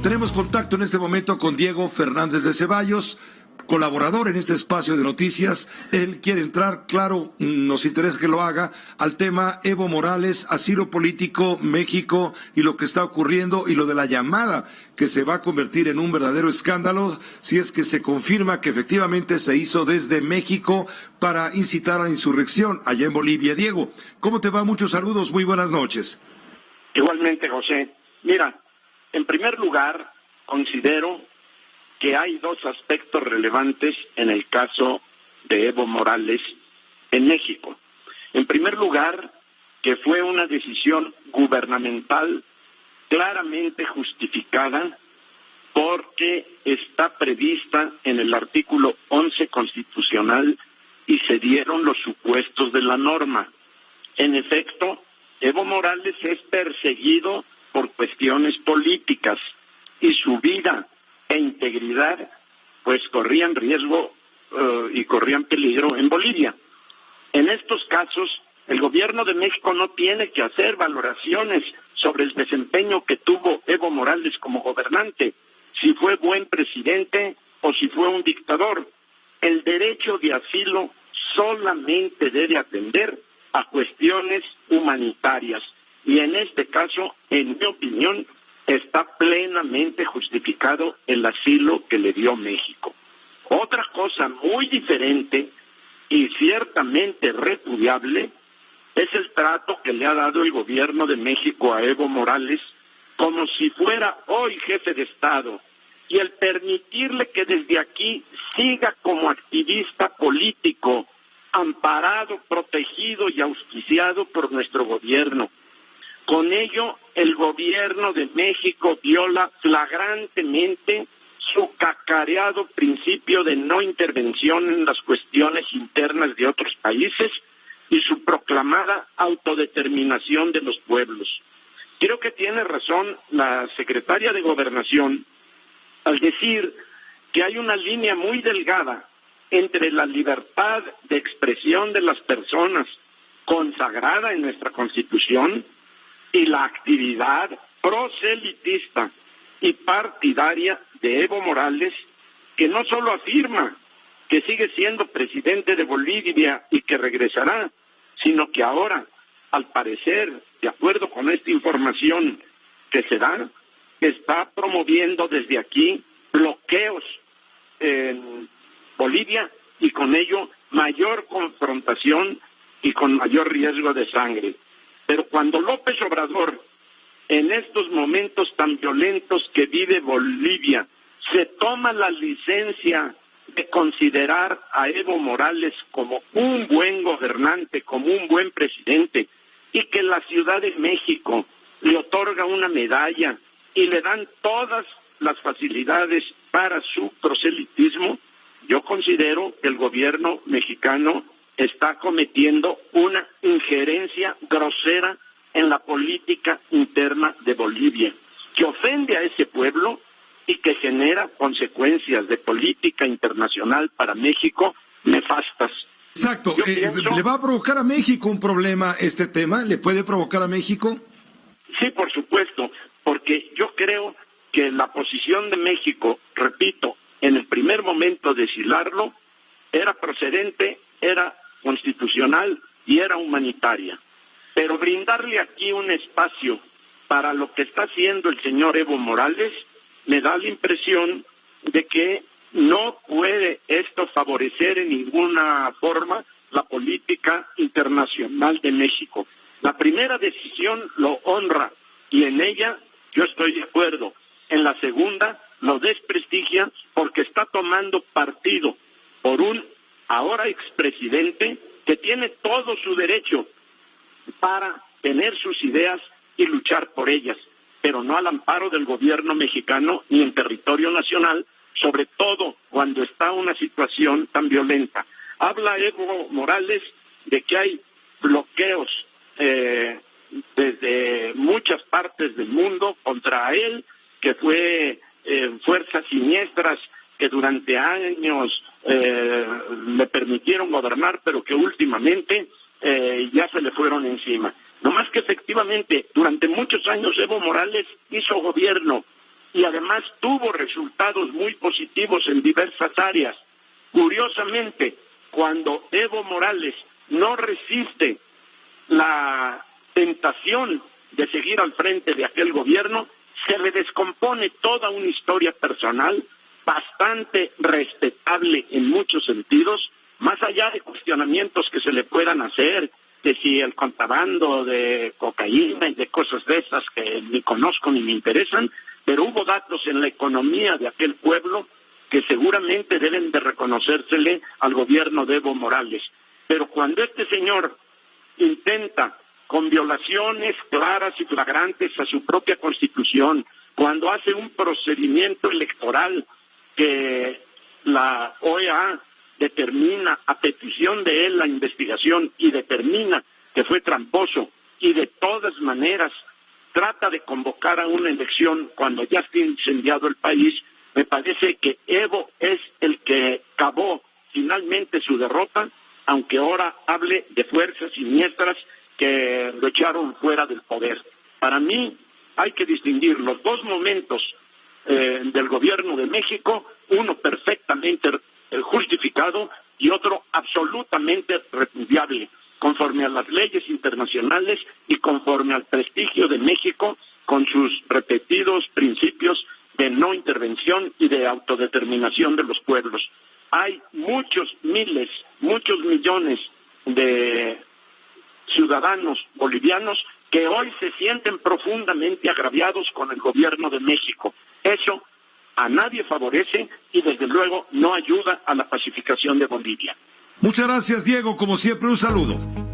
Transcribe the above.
Tenemos contacto en este momento con Diego Fernández de Ceballos, colaborador en este espacio de noticias. Él quiere entrar, claro, nos interesa que lo haga, al tema Evo Morales, asilo político, México y lo que está ocurriendo y lo de la llamada que se va a convertir en un verdadero escándalo si es que se confirma que efectivamente se hizo desde México para incitar a la insurrección allá en Bolivia. Diego, ¿cómo te va? Muchos saludos, muy buenas noches. Igualmente, José. Mira, en primer lugar, considero que hay dos aspectos relevantes en el caso de Evo Morales en México. En primer lugar, que fue una decisión gubernamental claramente justificada porque está prevista en el artículo 11 constitucional y se dieron los supuestos de la norma. En efecto, Evo Morales es perseguido por cuestiones políticas y su vida e integridad pues corrían riesgo y corrían peligro en Bolivia. En estos casos, el gobierno de México no tiene que hacer valoraciones sobre el desempeño que tuvo Evo Morales como gobernante, si fue buen presidente o si fue un dictador. El derecho de asilo solamente debe atender a cuestiones humanitarias y en este caso, en mi opinión, está plenamente justificado el asilo que le dio México. Otra cosa muy diferente y ciertamente repudiable es el trato que le ha dado el gobierno de México a Evo Morales como si fuera hoy jefe de Estado y el permitirle que desde aquí siga como activista político, amparado, protegido y auspiciado por nuestro gobierno. Con ello, el gobierno de México viola flagrantemente su cacareado principio de no intervención en las cuestiones internas de otros países y su proclamada autodeterminación de los pueblos. Creo que tiene razón la secretaria de Gobernación al decir que hay una línea muy delgada entre la libertad de expresión de las personas consagrada en nuestra Constitución y la actividad proselitista y partidaria de Evo Morales, que no solo afirma que sigue siendo presidente de Bolivia y que regresará, sino que ahora, al parecer, de acuerdo con esta información que se da, está promoviendo desde aquí bloqueos en Bolivia y con ello mayor confrontación y con mayor riesgo de sangre. Pero cuando López Obrador, en estos momentos tan violentos que vive Bolivia, se toma la licencia de considerar a Evo Morales como un buen gobernante, como un buen presidente, y que la Ciudad de México le otorga una medalla y le dan todas las facilidades para su proselitismo, yo considero que el gobierno mexicano está cometiendo una injerencia grosera en la política interna de Bolivia, que ofende a ese pueblo y que genera consecuencias de política internacional para México nefastas. Exacto. ¿Le va a provocar a México un problema este tema? ¿Le puede provocar a México? Sí, por supuesto, porque yo creo que la posición de México, repito, en el primer momento de deshilarlo, era procedente, era constitucional y era humanitaria. Pero brindarle aquí un espacio para lo que está haciendo el señor Evo Morales, me da la impresión de que no puede esto favorecer en ninguna forma la política internacional de México. La primera decisión lo honra y en ella yo estoy de acuerdo. En la segunda lo desprestigia porque está tomando partido por un ahora expresidente que tiene todo su derecho para tener sus ideas y luchar por ellas, pero no al amparo del gobierno mexicano ni en territorio nacional, sobre todo cuando está una situación tan violenta. Habla Evo Morales de que hay bloqueos desde muchas partes del mundo contra él, que fue fuerzas siniestras que durante años le permitieron gobernar, pero que últimamente ya se le fueron encima. No más que efectivamente, durante muchos años Evo Morales hizo gobierno y además tuvo resultados muy positivos en diversas áreas. Curiosamente, cuando Evo Morales no resiste la tentación de seguir al frente de aquel gobierno, se le descompone toda una historia personal bastante respetable en muchos sentidos, más allá de cuestionamientos que se le puedan hacer, de si el contrabando de cocaína y de cosas de esas que ni conozco ni me interesan, pero hubo datos en la economía de aquel pueblo que seguramente deben de reconocérsele al gobierno de Evo Morales. Pero cuando este señor intenta, con violaciones claras y flagrantes a su propia Constitución, cuando hace un procedimiento electoral que la OEA determina a petición de él la investigación y determina que fue tramposo y de todas maneras trata de convocar a una elección cuando ya está incendiado el país, me parece que Evo es el que cavó finalmente su derrota, aunque ahora hable de fuerzas siniestras que lo echaron fuera del poder. Para mí hay que distinguir los dos momentos del gobierno de México, uno perfectamente justificado y otro absolutamente repudiable, conforme a las leyes internacionales y conforme al prestigio de México con sus repetidos principios de no intervención y de autodeterminación de los pueblos. Hay muchos miles, muchos millones de ciudadanos bolivianos que hoy se sienten profundamente agraviados con el gobierno de México. Eso a nadie favorece y desde luego no ayuda a la pacificación de Bolivia. Muchas gracias, Diego. Como siempre, un saludo.